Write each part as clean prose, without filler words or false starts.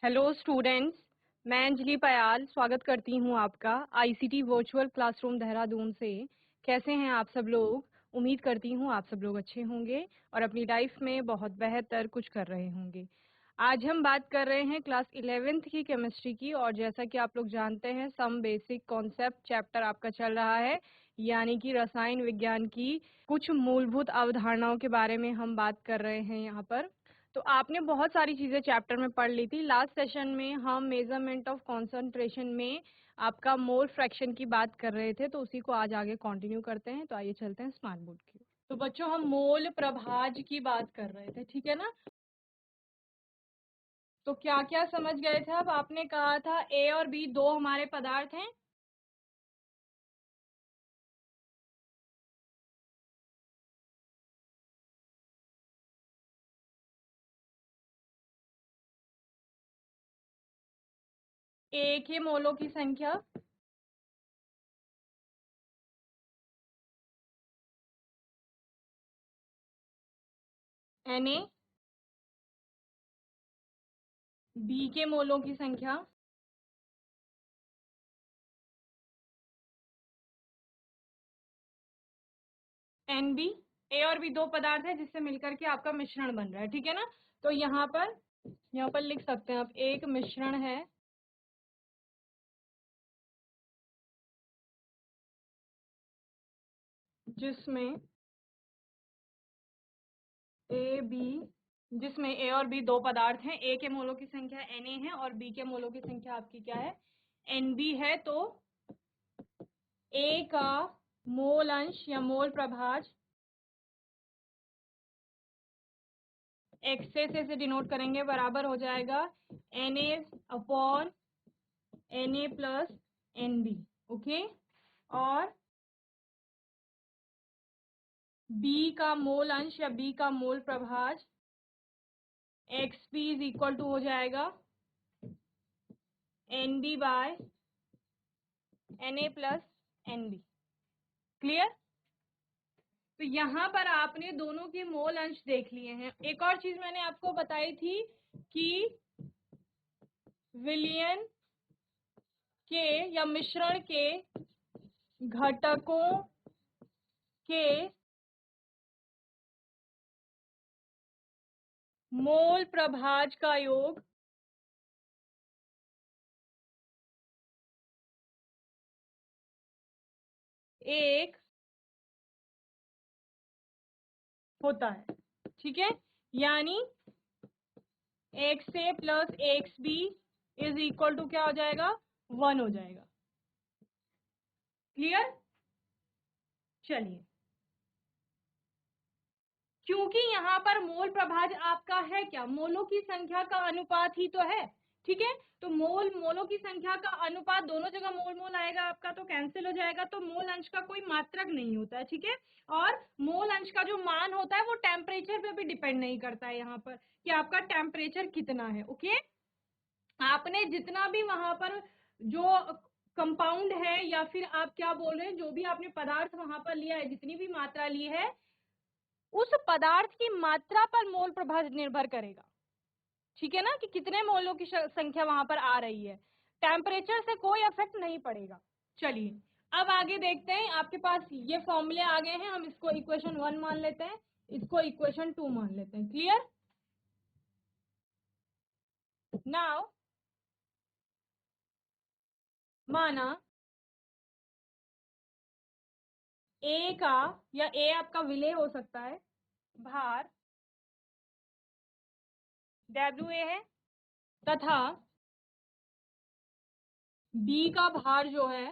Hello students, मैं अंजलि पयाल स्वागत करती हूँ आपका आईसीटी वर्चुअल क्लासरूम देहरादून से। कैसे हैं आप सब लोग? उम्मीद करती हूँ आप सब लोग अच्छे होंगे और अपनी लाइफ में बहुत बेहतर कुछ कर रहे होंगे। आज हम बात कर रहे हैं क्लास 11th की केमिस्ट्री की, और जैसा कि आप लोग जानते हैं सम बेसिक कॉन्सेप्ट चैप्टर आपका चल रहा है, यानी कि रसायन विज्ञान की कुछ मूलभूत अवधारणाओं के बारे में हम बात कर रहे हैं यहाँ पर। तो आपने बहुत सारी चीजें चैप्टर में पढ़ ली थी। लास्ट सेशन में हम मेजरमेंट ऑफ कॉन्सेंट्रेशन में आपका मोल फ्रैक्शन की बात कर रहे थे, तो उसी को आज आगे कंटिन्यू करते हैं। तो आइए चलते हैं स्मार्ट बोर्ड की। तो बच्चों, हम मोल प्रभाज की बात कर रहे थे, ठीक है ना? तो क्या क्या समझ गए थे? अब आपने कहा था ए और बी दो हमारे पदार्थ हैं। ए के मोलों की संख्या Na, बी के मोलों की संख्या Nb। ए और बी दो पदार्थ है जिससे मिलकर के आपका मिश्रण बन रहा है, ठीक है ना? तो यहाँ पर लिख सकते हैं आप, एक मिश्रण है जिसमें ए बी जिसमें ए और बी दो पदार्थ हैं। ए के मोलों की संख्या Na है और बी के मोलों की संख्या आपकी क्या है? Nb है। तो ए का मोल अंश या मोल प्रभाज एक्सेस से डिनोट करेंगे, बराबर हो जाएगा Na upon Na plus Nb। Okay. और बी का मोल अंश या बी का मोल प्रभाज x P is equal to हो जाएगा Nb by Na plus Nb। Clear? तो यहाँ पर आपने दोनों के मोल अंश देख लिए हैं। एक और चीज मैंने आपको बताई थी कि विलयन के या मिश्रण के घटकों के मोल प्रभाज का योग एक होता है, ठीक है? यानी x A plus x B is equal to क्या हो जाएगा? 1 हो जाएगा। क्लियर? चलिए, क्योंकि यहाँ पर मोल प्रभाज आपका है क्या? मोलों की संख्या का अनुपात ही तो है, ठीक है? तो मोलों की संख्या का अनुपात, दोनों जगह मोल मोल आएगा आपका तो कैंसिल हो जाएगा, तो मोल अंश का कोई मात्रक नहीं होता है, ठीक है? और मोल अंश का जो मान होता है वो टेम्परेचर पे भी डिपेंड नहीं करता है यहाँ पर कि आपका टेम्परेचर कितना है। ओके। आपने जितना भी वहां पर जो कंपाउंड है या फिर आप क्या बोल रहे हैं, जो भी आपने पदार्थ वहां पर लिया है, जितनी भी मात्रा ली है, उस पदार्थ की मात्रा पर मोल प्रभाव निर्भर करेगा, ठीक है ना? कि कितने मोलों की संख्या वहां पर आ रही है, टेम्परेचर से कोई इफेक्ट नहीं पड़ेगा। चलिए, अब आगे देखते हैं। आपके पास ये फॉर्मूले आ गए हैं, हम इसको इक्वेशन 1 मान लेते हैं, इसको इक्वेशन 2 मान लेते हैं। क्लियर? नाउ माना ए का, या ए आपका विलेय हो सकता है, भार WA है, तथा बी का भार जो है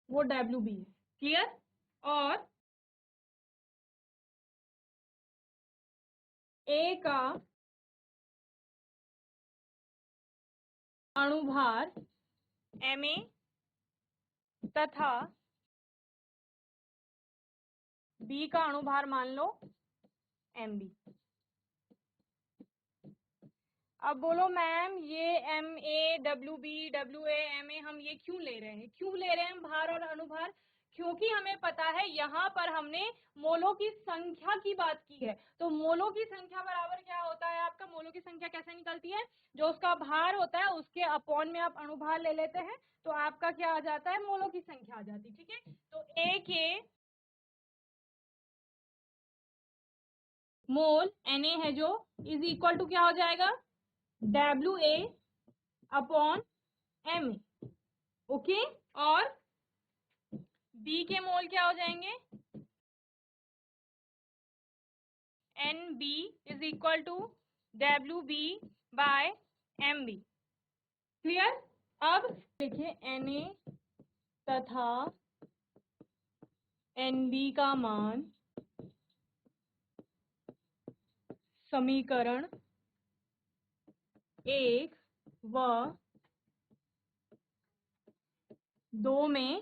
वो WB है। क्लियर? और ए का अणुभार Ma तथा बी का अणुभार मान लो Mb। अब बोलो मैम, ये Ma WB WA Ma हम ये क्यों ले रहे हैं? क्यों ले रहे हैं हम भार और अणुभार? क्योंकि हमें पता है यहाँ पर हमने मोलों की संख्या की बात की है, तो मोलों की संख्या बराबर क्या होता है आपका, मोलों की संख्या कैसे निकलती है, जो उसका भार होता है उसके अपॉन में आप अणुभार ले लेते हैं, तो आपका क्या आ जाता है, मोलों की संख्या आ जाती है। ठीक है, तो ए के मोल Na है जो इज इक्वल टू क्या हो जाएगा, WA अपॉन Ma। ओके, और B के मोल क्या हो जाएंगे, NB is equal to WB by MB। Clear. अब देखिए Na तथा NB का मान समीकरण 1 व 2 में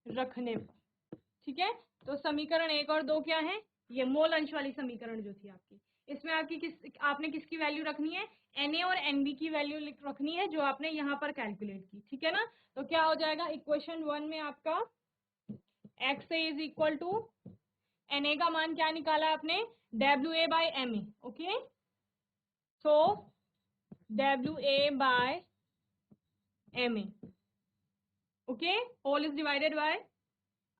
रखने पर। ठीक है, तो समीकरण 1 और 2 क्या है, ये मोल अंश वाली समीकरण जो थी आपकी, इसमें आपने किसकी वैल्यू रखनी है, Na और Nb की वैल्यू रखनी है जो आपने यहाँ पर कैलकुलेट की। ठीक है ना, तो क्या हो जाएगा, इक्वेशन 1 में आपका x is equal to Na का मान क्या निकाला आपने, WA by Ma। Okay, so WA by Ma, okay, whole is divided by,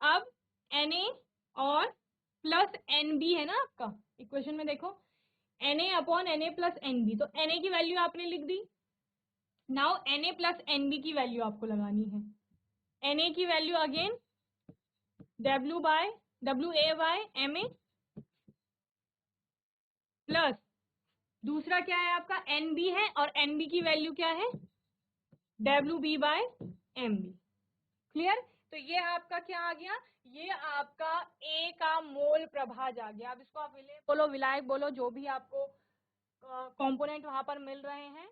अब Na और प्लस NB है ना आपका, इक्वेशन में देखो Na upon Na plus NB, तो Na की वैल्यू आपने लिख दी, नाउ Na प्लस NB की वैल्यू आपको लगानी है, Na की value again WA by Ma plus दूसरा क्या है आपका NB है, और NB की वैल्यू क्या है, WB बाय MB। क्लियर, तो ये आपका क्या आ गया, ये आपका A का मोल प्रभाज आ गया। अब इसको आप विलय बोलो, विलायक बोलो, जो भी आपको कंपोनेंट वहां पर मिल रहे हैं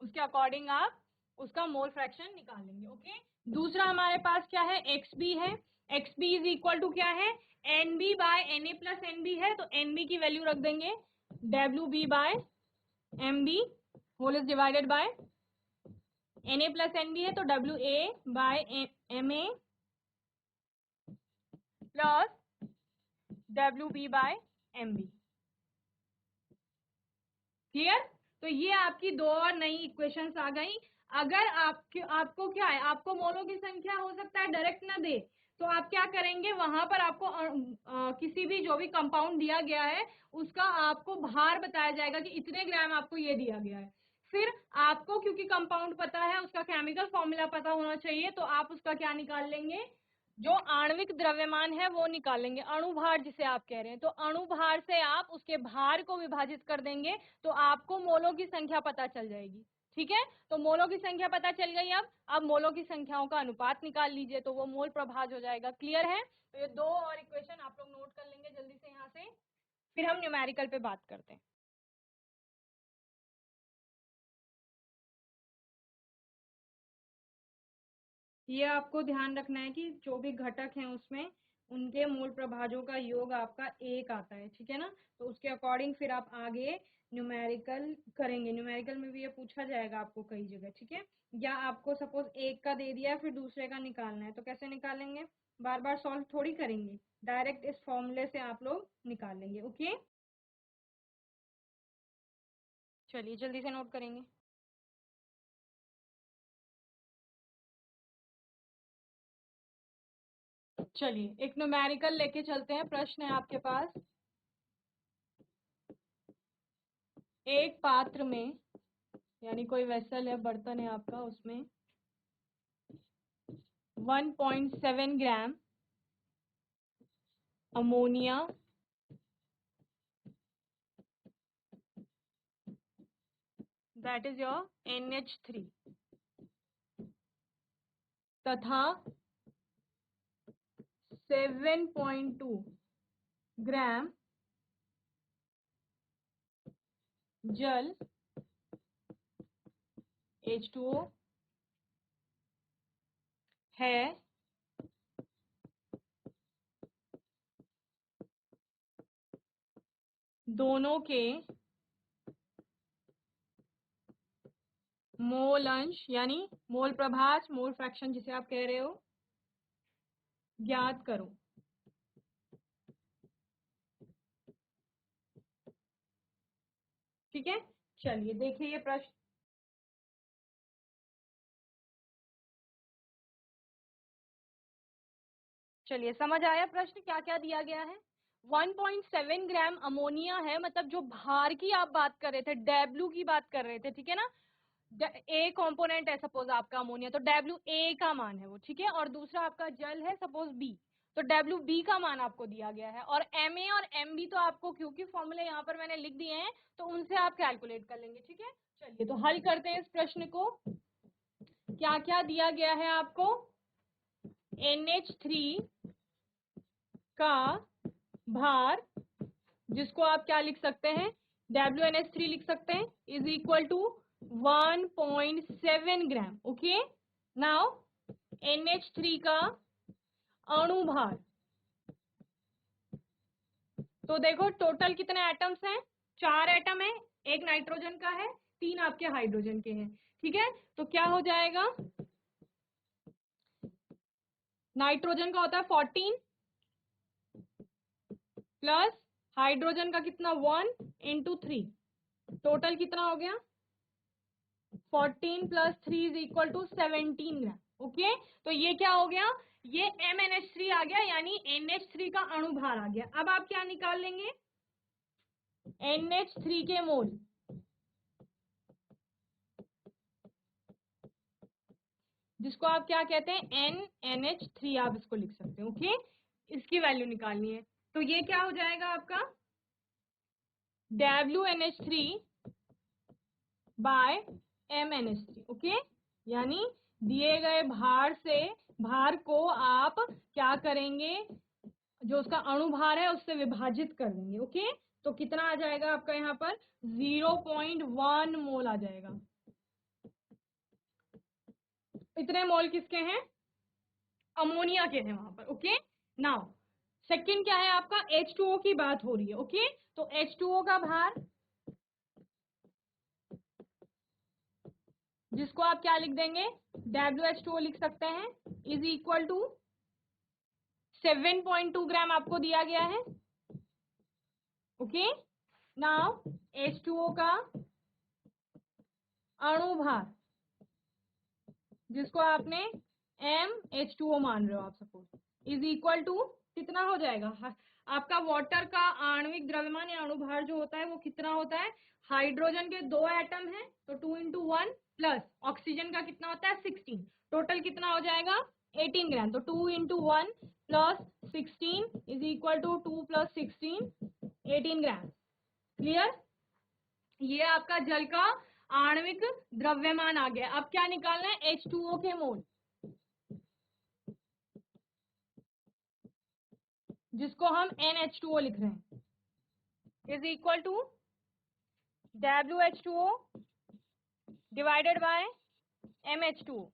उसके अकॉर्डिंग आप उसका मोल फ्रैक्शन निकालेंगे। ओके, दूसरा हमारे पास क्या है, XB है, XB इज इक्वल टू क्या है, NB by Na plus NB है, तो NB की वैल्यू रख देंगे WB by MB whole is divided by Na plus NB है, तो WA by Ma plus WB by MB। Clear, तो ये आपकी दो और नई इक्वेशंस आ गई। अगर आपको क्या है, आपको मोलों की संख्या हो सकता है डायरेक्ट ना दे, तो आप क्या करेंगे, वहां पर आपको किसी भी जो भी कंपाउंड दिया गया है उसका आपको भार बताया जाएगा कि इतने ग्राम आपको ये दिया गया है। फिर आपको क्योंकि कंपाउंड पता है, उसका केमिकल फॉर्मूला पता होना चाहिए, तो आप उसका क्या निकाल लेंगे, जो आणविक द्रव्यमान है वो निकालेंगे, अणुभार जिसे आप कह रहे हैं, तो अणुभार से आप उसके भार को विभाजित कर देंगे, तो आपको मोलों की संख्या पता चल जाएगी। ठीक है, तो मोलों की संख्या पता चल गई। अब मोलों की संख्याओं का अनुपात निकाल लीजिए, तो वो मोल प्रभाज हो जाएगा। क्लियर है, तो ये दो और इक्वेशन आप लोग नोट कर लेंगे जल्दी से यहाँ से, फिर हम न्यूमेरिकल पे बात करते हैं। ये आपको ध्यान रखना है कि जो भी घटक हैं उसमें उनके मूल प्रभाजों का योग आपका एक आता है। ठीक है ना, तो उसके अकॉर्डिंग फिर आप आगे न्यूमेरिकल करेंगे। न्यूमेरिकल में भी ये पूछा जाएगा आपको कई जगह। ठीक है, या आपको सपोज एक का दे दिया है फिर दूसरे का निकालना है, तो कैसे निकालेंगे, बार बार सॉल्व थोड़ी करेंगे, डायरेक्ट इस फॉर्मूले से आप लोग निकाल लेंगे। ओके, चलिए जल्दी से नोट करेंगे। चलिए एक न्यूमेरिकल लेके चलते हैं। प्रश्न है आपके पास, एक पात्र में यानी कोई वेसल है, बर्तन है आपका, उसमें 1.7 gram ammonia that is your NH3 तथा 7.2 ग्राम जल H2O है, दोनों के मोल अंश यानी मोल प्रभाज, मोल फ्रैक्शन जिसे आप कह रहे हो, ज्ञात करो। ठीक है, चलिए देखिए ये प्रश्न। चलिए समझ आया प्रश्न क्या क्या दिया गया है। 1.7 ग्राम अमोनिया है, मतलब जो भार की आप बात कर रहे थे, डब्ल्यू की बात कर रहे थे, ठीक है ना। ए कंपोनेंट है सपोज आपका अमोनिया, तो डब्ल्यू ए का मान है वो, ठीक है। और दूसरा आपका जल है सपोज बी, तो डब्ल्यू बी का मान आपको दिया गया है। और एम ए और एम बी तो आपको, क्योंकि फॉर्मूले यहाँ पर मैंने लिख दिए हैं, तो उनसे आप कैलकुलेट कर लेंगे, ठीक है। चलिए तो हल करते हैं इस प्रश्न को। क्या क्या दिया गया है आपको। NH3 का भार, जिसको आप क्या लिख सकते हैं, WnH3 लिख सकते हैं, is equal to 1.7 gram. Okay, now NH3 का अणु भार, तो देखो टोटल कितने एटम्स हैं, 4 एटम है, एक नाइट्रोजन का है, 3 आपके हाइड्रोजन के हैं, ठीक है। तो क्या हो जाएगा, नाइट्रोजन का होता है 14 प्लस हाइड्रोजन का कितना 1 इंटू 3, टोटल कितना हो गया 14 plus 3 is equal to 17 gram. Okay, तो ये क्या हो गया, ये MnH3 आ गया, यानी NH3 का अणु भार आ गया। अब आप क्या निकाल लेंगे, NH3 के मोल, जिसको आप क्या कहते हैं NNH3, आप इसको लिख सकते हैं। ओके, इसकी वैल्यू निकालनी है, तो ये क्या हो जाएगा आपका WnH3 बाय MnH3। ओके, यानी दिए गए भार से, भार को आप क्या करेंगे, जो उसका अणु भार है उससे विभाजित कर देंगे। ओके, तो कितना आ जाएगा आपका यहाँ पर 0.1 मोल आ जाएगा। इतने मोल किसके हैं, अमोनिया के हैं वहां पर। ओके, नाउ सेकंड क्या है आपका, H2O की बात हो रही है। ओके, तो H2O का भार, जिसको आप क्या लिख देंगे, WH2O लिख सकते हैं, इज इक्वल टू 7.2 ग्राम आपको दिया गया है। ओके, नाउ H2O का अणु भार, जिसको आपने MH2O मान रहे हो आप सपोज, इज इक्वल टू कितना हो जाएगा, आपका वाटर का आणविक द्रव्यमान या अणुभार जो होता है वो कितना होता है, हाइड्रोजन के 2 एटम है तो 2 इंटू 1 प्लस ऑक्सीजन का कितना होता है 16, टोटल कितना हो जाएगा 18 ग्राम। तो 2 into 1 plus 16 is equal to 2 plus 16 18 gram. Clear, ये आपका जल का आणविक द्रव्यमान आ गया। अब क्या निकालना है, H2O के मोल, जिसको हम NH2O लिख रहे हैं, is equal to WH2O divided by MH2O।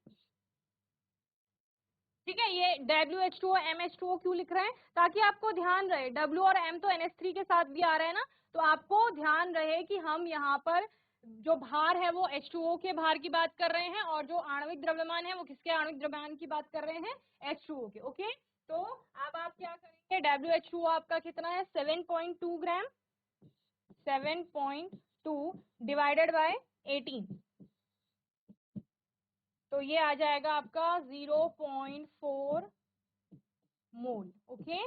ठीक है, ये WH2O MH2O क्यों लिख रहे हैं, ताकि आपको ध्यान रहे, W और M तो NH3 के साथ भी आ रहे हैं ना, तो आपको ध्यान रहे कि हम यहाँ पर जो भार है वो H2O के भार की बात कर रहे हैं, और जो आणविक द्रव्यमान है वो किसके आणविक द्रव्यमान की बात कर रहे हैं, H2O के। ओके, तो अब आप क्या करेंगे, WH2O आपका कितना है 7.2 ग्राम, 7.2 डिवाइडेड बाय 18, तो ये आ जाएगा आपका 0.4 मोल। ओके,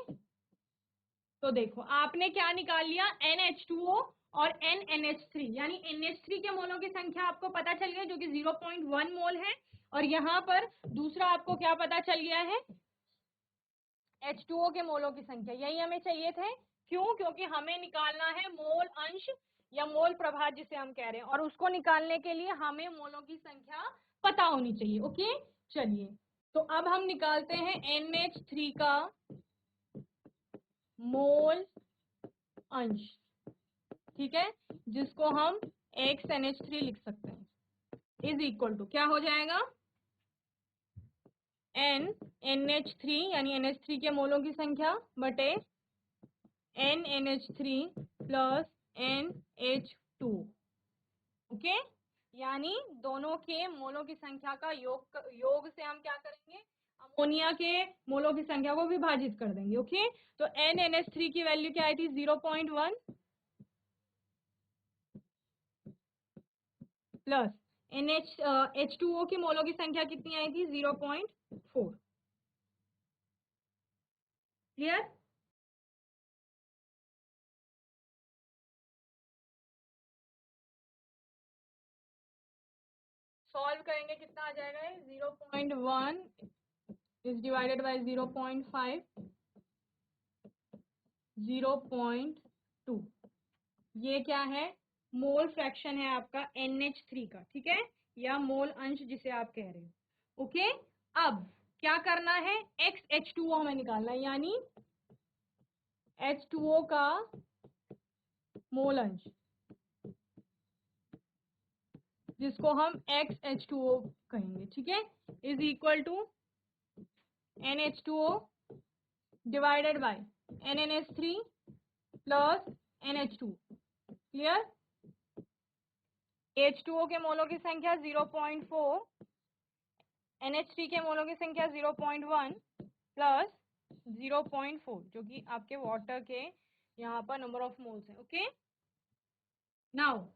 तो देखो आपने क्या निकाल लिया, NH2O और NNH3, यानी NH3 के मोलों की संख्या आपको पता चल गई जो कि 0.1 मोल है, और यहाँ पर दूसरा आपको क्या पता चल गया है, H2O के मोलों की संख्या। यही हमें चाहिए थे, क्यों, क्योंकि हमें निकालना है मोल अंश या मोल प्रभाव जिसे हम कह रहे हैं, और उसको निकालने के लिए हमें मोलों की संख्या पता होनी चाहिए। ओके, चलिए तो अब हम निकालते हैं NH3 का मोल अंश, ठीक है, जिसको हम XNH3 लिख सकते हैं, इज इक्वल टू क्या हो जाएगा, NNH3 यानी NH3 के मोलों की संख्या बटे NNH3 प्लस NH2। ओके, यानी दोनों के मोलों की संख्या का योग से हम क्या करेंगे, अमोनिया के मोलों की संख्या को विभाजित कर देंगे। ओके, तो NNH3 की वैल्यू क्या आई थी 0.1 प्लस H2O की मोलों की संख्या कितनी आई थी 0.4। क्लियर? सॉल्व करेंगे कितना आ जाएगा, 0.1 इज डिवाइडेड बाय 0.5 0.2। ये क्या है, मोल फ्रैक्शन है आपका NH3 का, ठीक है, या मोल अंश जिसे आप कह रहे हो। ओके, अब क्या करना है, XH2O हमें निकालना है, यानी H2O का मोल अंश जिसको हम XH2O कहेंगे, ठीक है, is equal to NH2O divided by NNH3 plus NH2। Clear? H2O के मोलों की संख्या 0.4, NH3 के मोलों की संख्या 0.1 प्लस 0.4 जो कि आपके वाटर के यहाँ पर नंबर ऑफ मोल्स है। Okay, now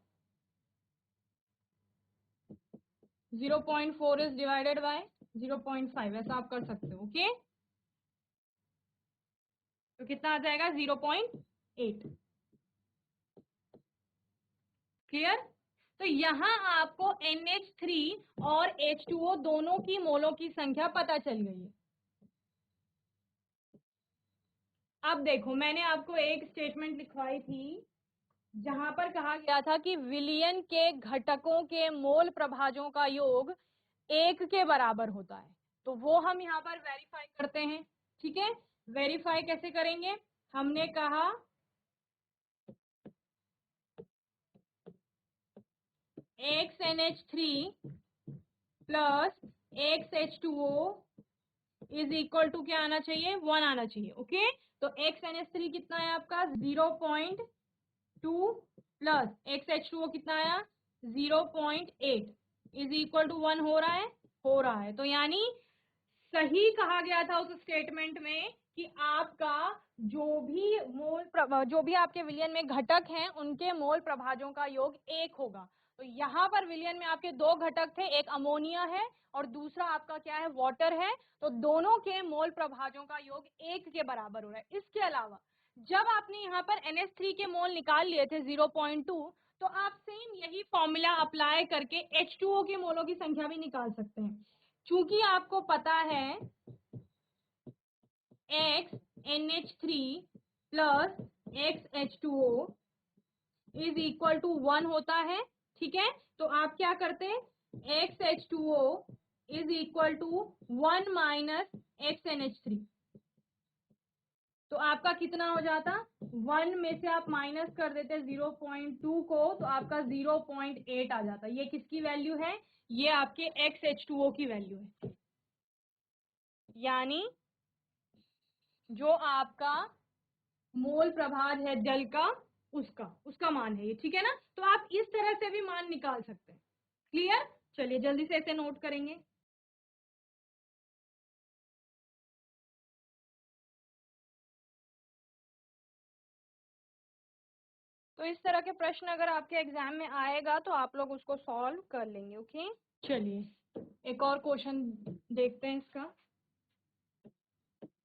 0.4 is divided bye 0.5, ऐसा आप कर सकते हो। ओके, तो कितना आ जाएगा 0.8। क्लियर? तो यहाँ आपको NH3 और H2O दोनों की मोलों की संख्या पता चल गई है। अब देखो, मैंने आपको एक स्टेटमेंट लिखवाई थी जहां पर कहा गया था कि विलयन के घटकों के मोल प्रभाजों का योग 1 के बराबर होता है। तो वो हम यहाँ पर वेरीफाई करते हैं। ठीक है, वेरीफाई कैसे करेंगे, हमने कहा XNH3 plus XH2O is equal to क्या आना चाहिए, 1 आना चाहिए। ओके, तो XNH3 कितना है आपका 0.2 प्लस XH2O कितना आया 0.8 इज इक्वल टू 1 हो रहा है, हो रहा है। तो यानी सही कहा गया था उस स्टेटमेंट में कि आपका जो भी आपके विलयन में घटक हैं उनके मोल प्रभाजों का योग 1 होगा। तो यहाँ पर विलयन में आपके दो घटक थे, एक अमोनिया है और दूसरा आपका क्या है, वाटर है। तो दोनों के मोल प्रभाजों का योग 1 के बराबर हो रहा है। इसके अलावा जब आपने यहाँ पर NH3 के मोल निकाल लिए थे 0.2, तो आप सेम यही फॉर्मूला अप्लाई करके H2O के मोलों की संख्या भी निकाल सकते हैं। चूंकि आपको पता है XNH3 plus XH2O is equal to 1 होता है। ठीक है, तो आप क्या करते हैं, XH2O is equal to 1 minus XNH3। तो आपका कितना हो जाता, 1 में से आप माइनस कर देते 0.2 को, तो आपका 0.8 आ जाता। ये किसकी वैल्यू है, ये आपके XH2O की वैल्यू है, यानी जो आपका मोल प्रभाज है जल का, उसका मान है ये। ठीक है ना, तो आप इस तरह से भी मान निकाल सकते हैं। क्लियर? चलिए जल्दी से इसे नोट करेंगे। तो इस तरह के प्रश्न अगर आपके एग्जाम में आएगा तो आप लोग उसको सॉल्व कर लेंगे। ओके, चलिए एक और क्वेश्चन देखते हैं। इसका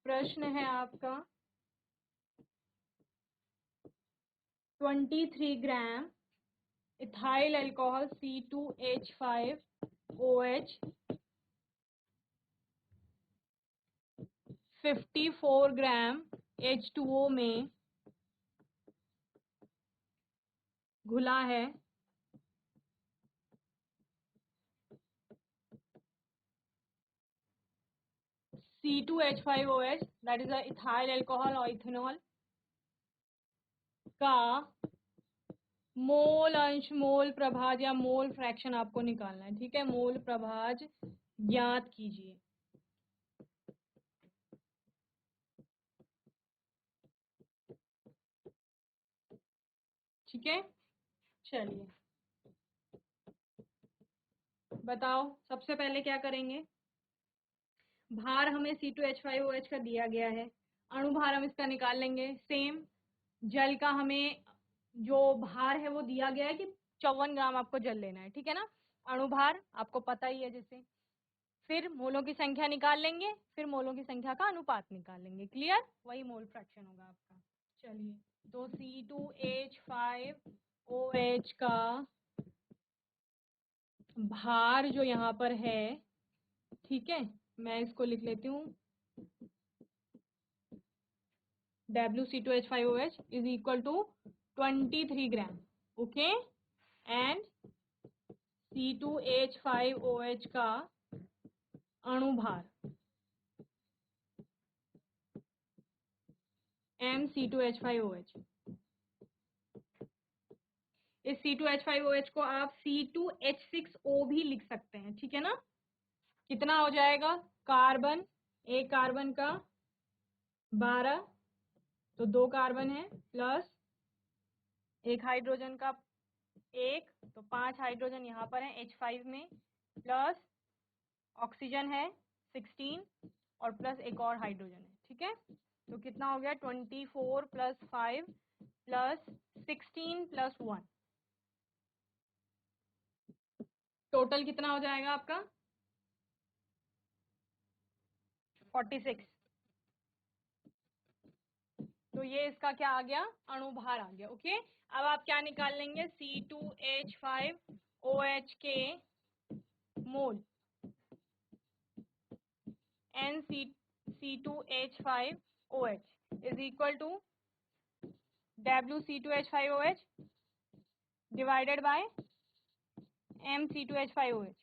प्रश्न है आपका 23 ग्राम इथाइल अल्कोहल C2H5OH 54 ग्राम H2O में घुला है। C2H5OH that is ethyl alcohol और इथेनॉल का मोल अंश, मोल प्रभाज या मोल फ्रैक्शन आपको निकालना है। ठीक है, मोल प्रभाज ज्ञात कीजिए। ठीक है, चलिए बताओ सबसे पहले क्या करेंगे। भार हमें C2H5OH का दिया गया है, अणुभार हम इसका निकाल लेंगे। सेम जल का हमें जो भार है वो दिया गया है कि 54 ग्राम आपको जल लेना है, ठीक है ना। अणुभार आपको पता ही है जैसे। फिर मोलों की संख्या निकाल लेंगे, फिर मोलों की संख्या का अनुपात निकाल लेंगे। क्लियर, वही मोल फ्रैक्शन होगा आपका। चलिए, तो C2H5OH का भार जो यहाँ पर है, ठीक है, मैं इसको लिख लेती हूँ। WC2H5OH is equal to 23 gram, okay. And C2H5OH का अणुभार mC2H5OH। इस C2H5OH को आप C2H6O भी लिख सकते हैं, ठीक है ना। कितना हो जाएगा, कार्बन, एक कार्बन का 12, तो 2 कार्बन है, प्लस एक हाइड्रोजन का 1, तो 5 हाइड्रोजन यहाँ पर है H5 में, प्लस ऑक्सीजन है 16 और प्लस एक और हाइड्रोजन है, ठीक है। तो कितना हो गया, 24 प्लस 5 प्लस 16 प्लस 1, टोटल कितना हो जाएगा आपका 46। तो ये इसका क्या आ गया, अणुभार आ गया, ओके। अब आप क्या निकाल लेंगे, C2H5OH के मोल, NC2H5OH is equal to WC2H5OH divided by mC2H5OH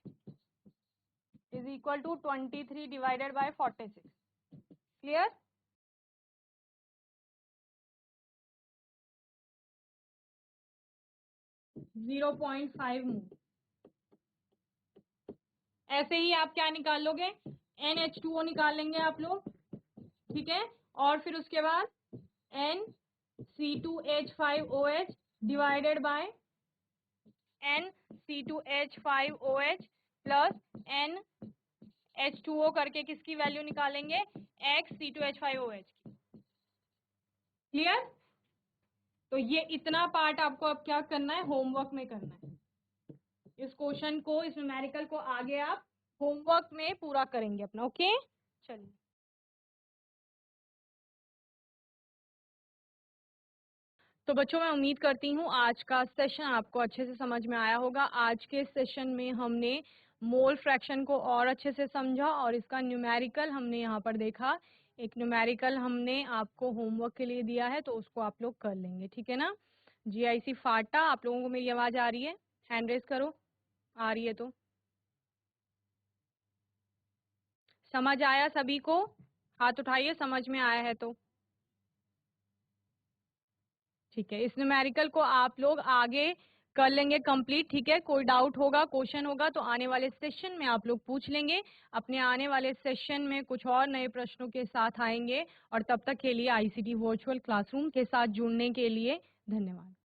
is equal to 23 divided by 46. Clear? .5 मोल। ऐसे ही आप क्या निकाल लोगे, NH2O निकाल लेंगे आप लोग, ठीक है। और फिर उसके बाद NC2H5OH divided by NC2H5OH plus NH2O करके किसकी वैल्यू निकालेंगे, XC2H5OH की। क्लियर। तो ये इतना पार्ट आपको अब क्या करना है, होमवर्क में करना है। इस क्वेश्चन को, इस न्यूमेरिकल को आगे आप होमवर्क में पूरा करेंगे अपना, ओके। चलिए, तो बच्चों मैं उम्मीद करती हूँ आज का सेशन आपको अच्छे से समझ में आया होगा। आज के सेशन में हमने मोल फ्रैक्शन को और अच्छे से समझा और इसका न्यूमेरिकल हमने यहाँ पर देखा। एक न्यूमेरिकल हमने आपको होमवर्क के लिए दिया है, तो उसको आप लोग कर लेंगे, ठीक है ना। GIC फाटा, आप लोगों को मेरी आवाज़ आ रही है, हैंड रेज करो, आ रही है तो। समझ आया सभी को, हाथ उठाइए समझ में आया है तो। ठीक है, इस न्यूमेरिकल को आप लोग आगे कर लेंगे कंप्लीट, ठीक है। कोई डाउट होगा, क्वेश्चन होगा तो आने वाले सेशन में आप लोग पूछ लेंगे। अपने आने वाले सेशन में कुछ और नए प्रश्नों के साथ आएंगे, और तब तक के लिए ICT वर्चुअल क्लासरूम के साथ जुड़ने के लिए धन्यवाद।